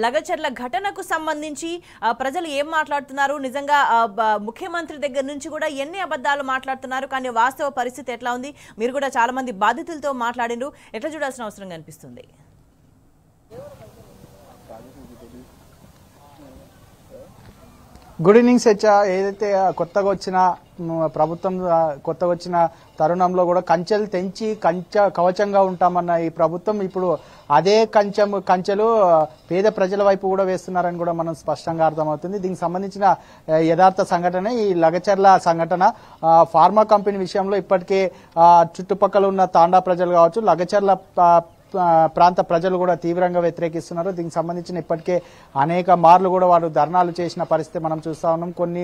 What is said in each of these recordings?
లగచర్ల ఘటనకు సంబంధించి ప్రజలు ఏం మాట్లాడుతున్నారు, నిజంగా ముఖ్యమంత్రి దగ్గర నుంచి కూడా ఎన్ని అబద్ధాలు మాట్లాడుతున్నారు, కానీ వాస్తవ పరిస్థితి ఎట్లా ఉంది? మీరు కూడా చాలా మంది బాధితులతో మాట్లాడిండ్రు, ఎట్లా చూడాల్సిన అవసరం కనిపిస్తుంది? గుడ్ ఈవినింగ్ సచ్చా. ఏదైతే కొత్తగా వచ్చిన ప్రభుత్వం కొత్తగా వచ్చిన తరుణంలో కూడా కంచెలు తెంచి కవచంగా ఉంటామన్న ఈ ప్రభుత్వం ఇప్పుడు అదే కంచెలు పేద ప్రజల వైపు కూడా వేస్తున్నారని కూడా మనం స్పష్టంగా అర్థమవుతుంది. దీనికి సంబంధించిన యథార్థ సంఘటన ఈ లగచర్ల సంఘటన. ఫార్మా కంపెనీ విషయంలో ఇప్పటికే చుట్టుపక్కల ఉన్న తాండా ప్రజలు కావచ్చు, లగచర్ల ప్రాంత ప్రజలు కూడా తీవ్రంగా వ్యతిరేకిస్తున్నారు. దీనికి సంబంధించిన ఇప్పటికే అనేక మార్లు కూడా వారు ధర్నాలు చేసిన పరిస్థితి మనం చూస్తా ఉన్నాం. కొన్ని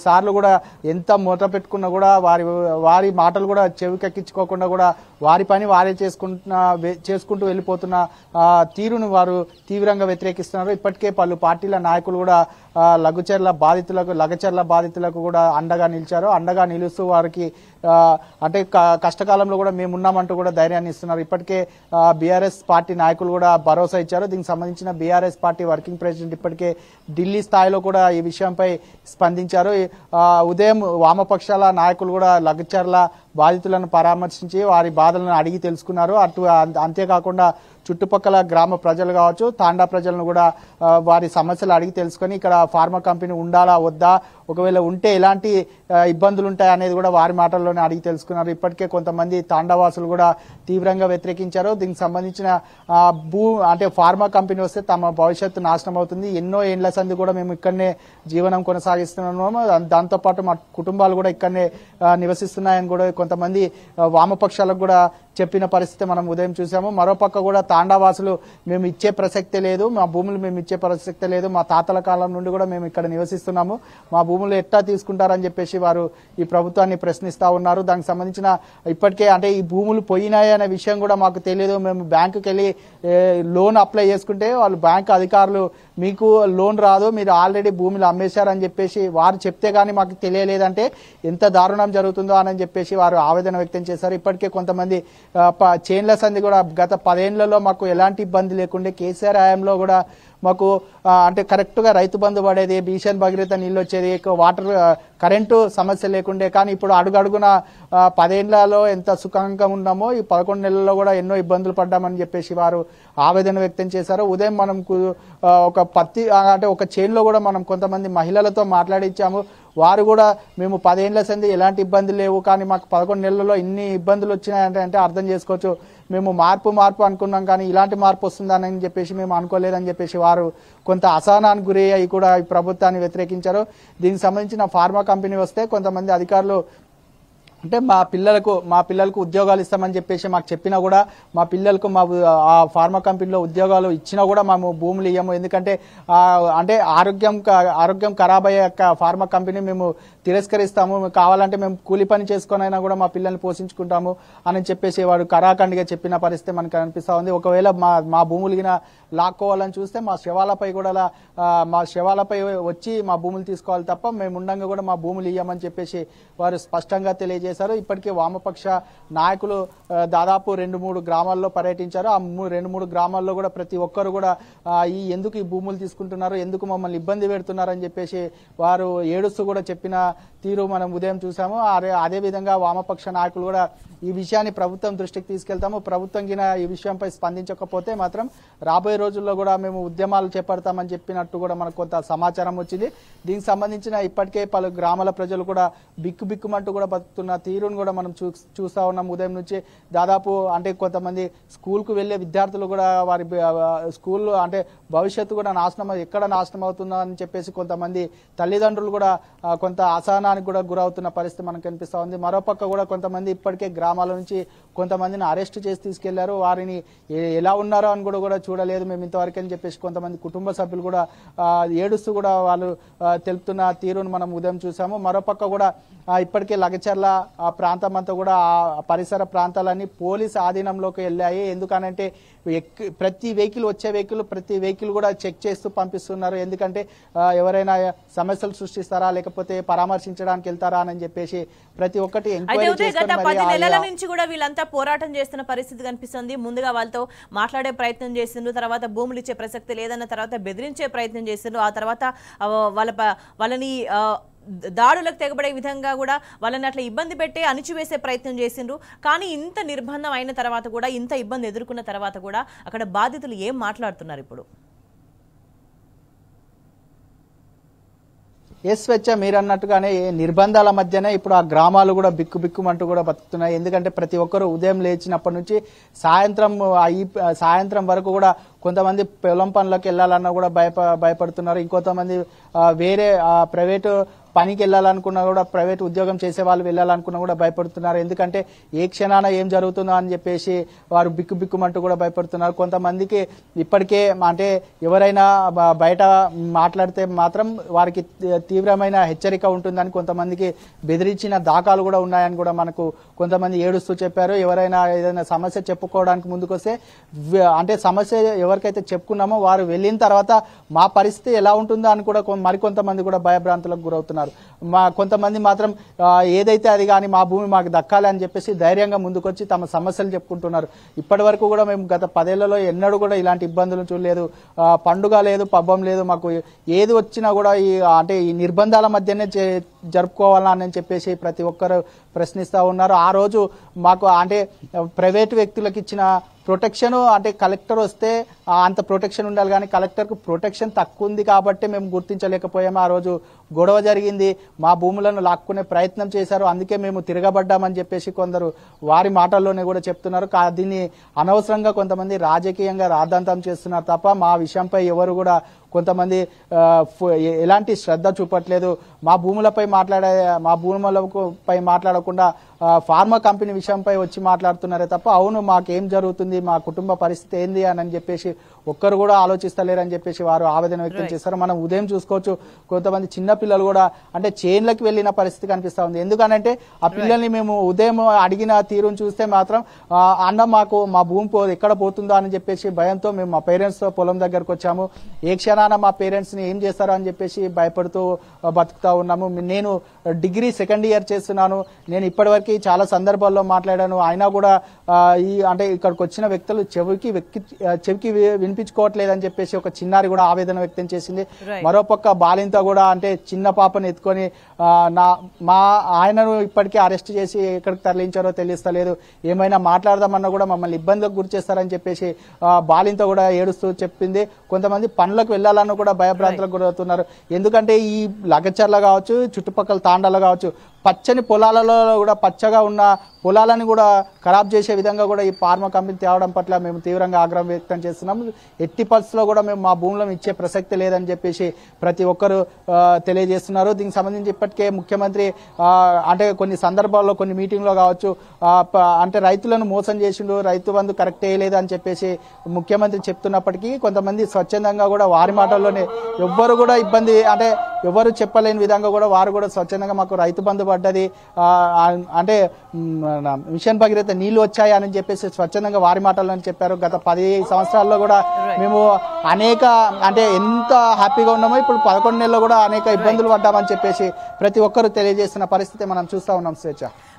సార్లు కూడా ఎంత మూత పెట్టుకున్నా కూడా వారి మాటలు కూడా చెవికెక్కించుకోకుండా కూడా వారి పని వారే చేసుకుంటూ వెళ్ళిపోతున్న తీరును వారు తీవ్రంగా వ్యతిరేకిస్తున్నారు. ఇప్పటికే పలు పార్టీల నాయకులు కూడా లగచర్ల బాధితులకు కూడా అండగా నిలిచారు. అండగా నిలుస్తూ వారికి అంటే కష్టకాలంలో కూడా మేమున్నామంటూ కూడా ధైర్యాన్ని ఇస్తున్నారు. ఇప్పటికే బీఆర్ఎస్ పార్టీ నాయకులు కూడా భరోసా ఇచ్చారు. దీనికి సంబంధించిన బీఆర్ఎస్ పార్టీ వర్కింగ్ ప్రెసిడెంట్ ఇప్పటికే ఢిల్లీ స్థాయిలో కూడా ఈ విషయంపై స్పందించారు. ఉదయం వామపక్షాల నాయకులు కూడా లగచర్ల బాధితులను పరామర్శించి వారి బాధలను అడిగి తెలుసుకున్నారు. అంతేకాకుండా చుట్టుపక్కల గ్రామ ప్రజలు కావచ్చు, తాండా ప్రజలను కూడా వారి సమస్యలు అడిగి తెలుసుకొని ఇక్కడ ఫార్మా కంపెనీ ఉండాలా వద్దా, ఒకవేళ ఉంటే ఎలాంటి ఇబ్బందులు ఉంటాయి అనేది కూడా వారి మాటల్లోనే అడిగి తెలుసుకున్నారు. ఇప్పటికే కొంతమంది తాండావాసులు కూడా తీవ్రంగా వ్యతిరేకించారు. దీనికి సంబంధించిన అంటే ఫార్మా కంపెనీ వస్తే తమ భవిష్యత్తు నాశనం అవుతుంది, ఎన్నో ఏండ్ల సంది కూడా మేము ఇక్కడనే జీవనం కొనసాగిస్తున్నాము, దాంతోపాటు మా కుటుంబాలు కూడా ఇక్కడనే నివసిస్తున్నాయని కూడా కొంతమంది వామపక్షాలకు కూడా చెప్పిన పరిస్థితి మనం ఉదయం చూసాము. మరోపక్క కూడా తాండావాసులు మేము ఇచ్చే ప్రసక్తే లేదు, మా భూములు మేము ఇచ్చే ప్రసక్తే లేదు, మా తాతల కాలం నుండి కూడా మేము ఇక్కడ నివసిస్తున్నాము, మా భూములు ఎట్లా తీసుకుంటారని చెప్పేసి వారు ఈ ప్రభుత్వాన్ని ప్రశ్నిస్తా ఉన్నారు. దానికి సంబంధించిన ఇప్పటికే అంటే ఈ భూములు పోయినాయి అనే విషయం కూడా మాకు తెలియదు, మేము బ్యాంకుకి వెళ్ళి లోన్ అప్లై చేసుకుంటే వాళ్ళు బ్యాంకు అధికారులు మీకు లోన్ రాదు, మీరు ఆల్రెడీ భూములు అమ్మేశారని చెప్పేసి వారు చెప్తే గానీ మాకు తెలియలేదంటే ఎంత దారుణం జరుగుతుందో అని చెప్పేసి వారు ఆవేదన వ్యక్తం చేశారు. ఇప్పటికే కొంతమంది చేన్ల సంది కూడా గత 10 ఏళ్లలో మాకు ఎలాంటి ఇబ్బంది లేకుండే, కేసీఆర్ హయాంలో కూడా మాకు అంటే కరెక్ట్గా రైతు బంధు పడేది, మిషన్ భగీరథ నీళ్ళు వచ్చేది, వాటర్ కరెంటు సమస్య లేకుండే, కానీ ఇప్పుడు అడుగడుగున 10 ఏళ్లలో ఎంత సుఖంగా ఉన్నామో ఈ 11 నెలల్లో కూడా ఎన్నో ఇబ్బందులు పడ్డామని చెప్పేసి వారు ఆవేదన వ్యక్తం చేశారు. ఉదయం మనం ఒక అంటే ఒక చేన్లో కూడా మనం కొంతమంది మహిళలతో మాట్లాడించాము. వారు కూడా మేము 10 ఏళ్ల సంది ఎలాంటి ఇబ్బందులు లేవు, కానీ మాకు 11 నెలల్లో ఇన్ని ఇబ్బందులు వచ్చినాయంటే అర్థం చేసుకోవచ్చు, మేము మార్పు అనుకున్నాం కానీ ఇలాంటి మార్పు వస్తుందని చెప్పేసి మేము అనుకోలేదని చెప్పేసి వారు కొంత అసహనానికి గురి అయ్యి కూడా ఈ ప్రభుత్వాన్ని వ్యతిరేకించారు. దీనికి సంబంధించిన ఫార్మా కంపెనీ వస్తే కొంతమంది అధికారులు అంటే మా పిల్లలకు ఉద్యోగాలు ఇస్తామని చెప్పేసి మాకు చెప్పినా కూడా మా పిల్లలకు ఆ ఫార్మా కంపెనీలో ఉద్యోగాలు ఇచ్చినా కూడా మేము భూములు ఇవ్వము, ఎందుకంటే అంటే ఆరోగ్యం ఖరాబ్ అయ్యే ఫార్మా కంపెనీ మేము తిరస్కరిస్తాము, కావాలంటే మేము కూలి పని చేసుకొనైనా కూడా మా పిల్లల్ని పోషించుకుంటాము అని చెప్పేసి వాడు కరాఖండిగా చెప్పిన పరిస్థితి మనకు అనిపిస్తా ఉంది. ఒకవేళ మా భూములు గిన లాక్కోవాలని చూస్తే మా శవాలపై వచ్చి మా భూములు తీసుకోవాలి తప్ప మేము ఉండంగా కూడా మా భూములు ఇవ్వమని చెప్పేసి వారు స్పష్టంగా తెలియజేశారు. ఇప్పటికే వామపక్ష నాయకులు దాదాపు 2-3 గ్రామాల్లో పర్యటించారు. ఆ 2-3 గ్రామాల్లో కూడా ప్రతి ఒక్కరు కూడా ఎందుకు ఈ భూములు తీసుకుంటున్నారు, ఎందుకు మమ్మల్ని ఇబ్బంది పెడుతున్నారని చెప్పేసి వారు ఏడుస్తూ కూడా చెప్పిన తీరు మనం ఉదయం చూసాము. అదేవిధంగా వామపక్ష నాయకులు కూడా ఈ విషయాన్ని ప్రభుత్వం దృష్టికి తీసుకెళ్తాము, ప్రభుత్వం గిన ఈ విషయంపై స్పందించకపోతే మాత్రం రాబోయే రోజుల్లో కూడా మేము ఉద్యమాలు చేపడతామని చెప్పినట్టు కూడా మనకు కొంత సమాచారం వచ్చింది. దీనికి సంబంధించిన ఇప్పటికే పలు గ్రామాల ప్రజలు కూడా బిక్కుమంటూ కూడా బతుకుతున్న తీరును కూడా మనం చూస్తా ఉన్నాం. ఉదయం నుంచి దాదాపు అంటే కొంతమంది స్కూల్కు వెళ్లే విద్యార్థులు కూడా వారి స్కూల్ అంటే భవిష్యత్తు కూడా ఎక్కడ నాశనం అవుతుందో అని చెప్పేసి కొంతమంది తల్లిదండ్రులు కూడా కొంత అసహనానికి కూడా గురవుతున్న పరిస్థితి మనకు కనిపిస్తా ఉంది. మరోపక్క కూడా కొంతమంది ఇప్పటికే గ్రామాల నుంచి కొంతమందిని అరెస్ట్ చేసి తీసుకెళ్లారు, వారిని ఎలా ఉన్నారో అని కూడా చూడలేదు మేము ఇంతవరకు అని చెప్పేసి కొంతమంది కుటుంబ సభ్యులు కూడా ఏడుస్తూ కూడా వాళ్ళు తెలుపుతున్న తీరును మనం ఉదయం చూసాము. మరోపక్క కూడా ఇప్పటికే లగచర్ల ప్రాంతం అంతా కూడా పరిసర ప్రాంతాలన్నీ పోలీస్ ఆధీనంలోకి వెళ్ళాయి. ఎందుకనంటే ప్రతి వెహికల్ వచ్చే ప్రతి వెహికల్ కూడా చెక్ చేస్తూ పంపిస్తున్నారు. ఎందుకంటే ఎవరైనా సమస్యలు సృష్టిస్తారా లేకపోతే పరామర్శించడానికి వెళ్తారా అని చెప్పేసి ప్రతి ఒక్కటి ఎంక్వైరీ గత 10 చేసుకొని నెలల నుంచి కూడా వీళ్ళంతా పోరాటం చేస్తున్న పరిస్థితి కనిపిస్తుంది. ముందుగా వాళ్ళతో మాట్లాడే ప్రయత్నం చేసిండ్రు, తర్వాత భూములు ఇచ్చే ప్రసక్తి లేదన్న తర్వాత బెదిరించే ప్రయత్నం చేసిండ్రు, ఆ తర్వాత వాళ్ళని దాడులకు తెగబడే విధంగా కూడా వాళ్ళని అట్లా ఇబ్బంది పెట్టే అణిచివేసే ప్రయత్నం చేసిండ్రు. కానీ ఇంత నిర్బంధం అయిన తర్వాత కూడా, ఇంత ఇబ్బంది ఎదుర్కొన్న తర్వాత కూడా అక్కడ బాధితులు ఏం మాట్లాడుతున్నారు ఇప్పుడు? స్వేచ్ఛ మీరు అన్నట్టుగానే నిర్బంధాల మధ్యనే ఇప్పుడు ఆ గ్రామాలు కూడా బిక్కుమంటూ కూడా బతుకుతున్నాయి. ఎందుకంటే ప్రతి ఒక్కరు ఉదయం లేచినప్పటి నుంచి సాయంత్రం వరకు కూడా కొంతమంది పొలం పనులకు వెళ్ళాలన్నా కూడా భయపడుతున్నారు. ఇంకొంతమంది వేరే ప్రైవేటు పనికి వెళ్ళాలనుకున్నా కూడా, ప్రైవేట్ ఉద్యోగం చేసే వాళ్ళు వెళ్ళాలనుకున్నా కూడా భయపడుతున్నారు. ఎందుకంటే ఏ క్షణాన ఏం జరుగుతుందో అని చెప్పేసి వారు బిక్కుమంటూ కూడా భయపడుతున్నారు. కొంతమందికి ఇప్పటికే అంటే ఎవరైనా బయట మాట్లాడితే మాత్రం వారికి తీవ్రమైన హెచ్చరిక ఉంటుందని కొంతమందికి బెదిరించిన దాఖలు కూడా ఉన్నాయని కూడా మనకు కొంతమంది ఏడుస్తూ చెప్పారు. ఎవరైనా ఏదైనా సమస్య చెప్పుకోవడానికి ముందుకొస్తే అంటే సమస్య ఎవరికైతే చెప్పుకున్నామో వారు వెళ్ళిన తర్వాత మా పరిస్థితి ఎలా ఉంటుందో అని కూడా మరికొంతమంది కూడా భయభ్రాంతులకు గురవుతున్నారు. కొంతమంది మాత్రం ఏదైతే అది కానీ మా భూమి మాకు దక్కాలి అని చెప్పేసి ధైర్యంగా ముందుకొచ్చి తమ సమస్యలు చెప్పుకుంటున్నారు. ఇప్పటి వరకు కూడా మేము గత 10 ఏళ్లలో ఎన్నడూ కూడా ఇలాంటి ఇబ్బందులు చూడలేదు. పండుగ లేదు, పబ్బం లేదు, మాకు ఏది వచ్చినా కూడా ఈ నిర్బంధాల మధ్యనే జరుపుకోవాలని చెప్పేసి ప్రతి ఒక్కరు ప్రశ్నిస్తూ ఉన్నారు. ఆ రోజు మాకు అంటే ప్రైవేటు వ్యక్తులకు ఇచ్చిన ప్రొటెక్షన్ అంటే కలెక్టర్ వస్తే అంత ప్రొటెక్షన్ ఉండాలి, కానీ కలెక్టర్కు ప్రొటెక్షన్ తక్కువ ఉంది కాబట్టి మేము గుర్తించలేకపోయాము. ఆ రోజు గొడవ జరిగింది, మా భూములను లాక్కునే ప్రయత్నం చేశారు, అందుకే మేము తిరగబడ్డామని చెప్పేసి కొందరు వారి మాటల్లోనే కూడా చెప్తున్నారు. దీన్ని అనవసరంగా కొంతమంది రాజకీయంగా రాద్ధాంతం చేస్తున్నారు తప్ప మా విషయంపై ఎవరు కూడా కొంతమంది ఎలాంటి శ్రద్ధ చూపట్లేదు. మా భూములపై మాట్లాడకుండా ఫార్మా కంపెనీ విషయంపై వచ్చి మాట్లాడుతున్నారే తప్ప అవును మాకేం జరుగుతుంది, మా కుటుంబ పరిస్థితి ఏంది అని చెప్పేసి ఒక్కరు కూడా ఆలోచిస్తలేరని చెప్పేసి వారు ఆవేదన వ్యక్తం చేస్తారు. మనం ఉదయం చూసుకోవచ్చు, కొంతమంది చిన్న పిల్లలు కూడా అంటే చేన్లకు వెళ్లిన పరిస్థితి కనిపిస్తా ఉంది. ఎందుకనంటే ఆ పిల్లల్ని మేము ఉదయం అడిగిన తీరును చూస్తే మాత్రం అన్న మాకు మా భూమి ఎక్కడ పోతుందో అని చెప్పేసి భయంతో మేము మా పేరెంట్స్ తో పొలం దగ్గరకు వచ్చాము. ఏ క్షణాన మా పేరెంట్స్ ని ఏం చేస్తారో అని చెప్పేసి భయపడుతూ బతుకుతా ఉన్నాము. నేను డిగ్రీ 2nd ఇయర్ చేస్తున్నాను. నేను ఇప్పటివరకు చాలా సందర్భాల్లో మాట్లాడాను. అయినా కూడా అంటే ఇక్కడికి వచ్చిన వ్యక్తులు చెవికి వినిపించుకోవట్లేదని చెప్పేసి ఒక చిన్నారి కూడా ఆవేదన వ్యక్తం చేసింది. మరోపక్క బాలింత కూడా అంటే చిన్న పాపను ఎత్తుకొని మా ఆయనను ఇప్పటికే అరెస్ట్ చేసి ఎక్కడికి తరలించారో తెలుస్తలేదు. ఏమైనా మాట్లాడదామన్నా కూడా మమ్మల్ని ఇబ్బందులకు గురి చేస్తారని చెప్పేసి బాలింత కూడా ఏడుస్తూ చెప్పింది. కొంతమంది పనులకు వెళ్లాలన్నా కూడా భయభ్రాంతులకు గురవుతున్నారు. ఎందుకంటే ఈ లగచర్ల కావచ్చు, చుట్టుపక్కల తాండాలు కావచ్చు, పచ్చని పొలాలలో కూడా పచ్చగా ఉన్న పొలాలను కూడా ఖరాబ్ చేసే విధంగా కూడా ఈ ఫార్మా కంపెనీ తేవడం పట్ల మేము తీవ్రంగా ఆగ్రహం వ్యక్తం చేస్తున్నాము. ఎట్టి పరిస్థితుల్లో కూడా మేము మా భూములను ఇచ్చే ప్రసక్తి లేదని చెప్పేసి ప్రతి ఒక్కరు తెలియజేస్తున్నారు. దీనికి సంబంధించి ఇప్పటికే ముఖ్యమంత్రి అంటే కొన్ని సందర్భాల్లో కొన్ని మీటింగ్లో కావచ్చు అంటే రైతులను మోసం చేసిండు, రైతు బంధు కరెక్ట్ వేయలేదు అని చెప్పేసి ముఖ్యమంత్రి చెప్తున్నప్పటికీ కొంతమంది స్వచ్ఛందంగా కూడా వారి మాటల్లోనే ఎవ్వరు కూడా ఇబ్బంది అంటే ఎవరు చెప్పలేని విధంగా కూడా వారు కూడా స్వచ్ఛందంగా మాకు రైతు బంధు పడ్డది అంటే మిషన్ భగీరథ నీళ్లు వచ్చాయి అని చెప్పేసి స్వచ్ఛందంగా వారి మాటల్లోనే చెప్పారు. గత 10 సంవత్సరాల్లో కూడా మేము అనేక అంటే ఎంత హ్యాపీగా ఉన్నామో ఇప్పుడు 11 నెలల్లో కూడా అనేక ఇబ్బందులు పడ్డామని చెప్పేసి ప్రతి ఒక్కరు తెలియజేస్తున్న పరిస్థితి మనం చూస్తా ఉన్నాం. స్వేచ్ఛ.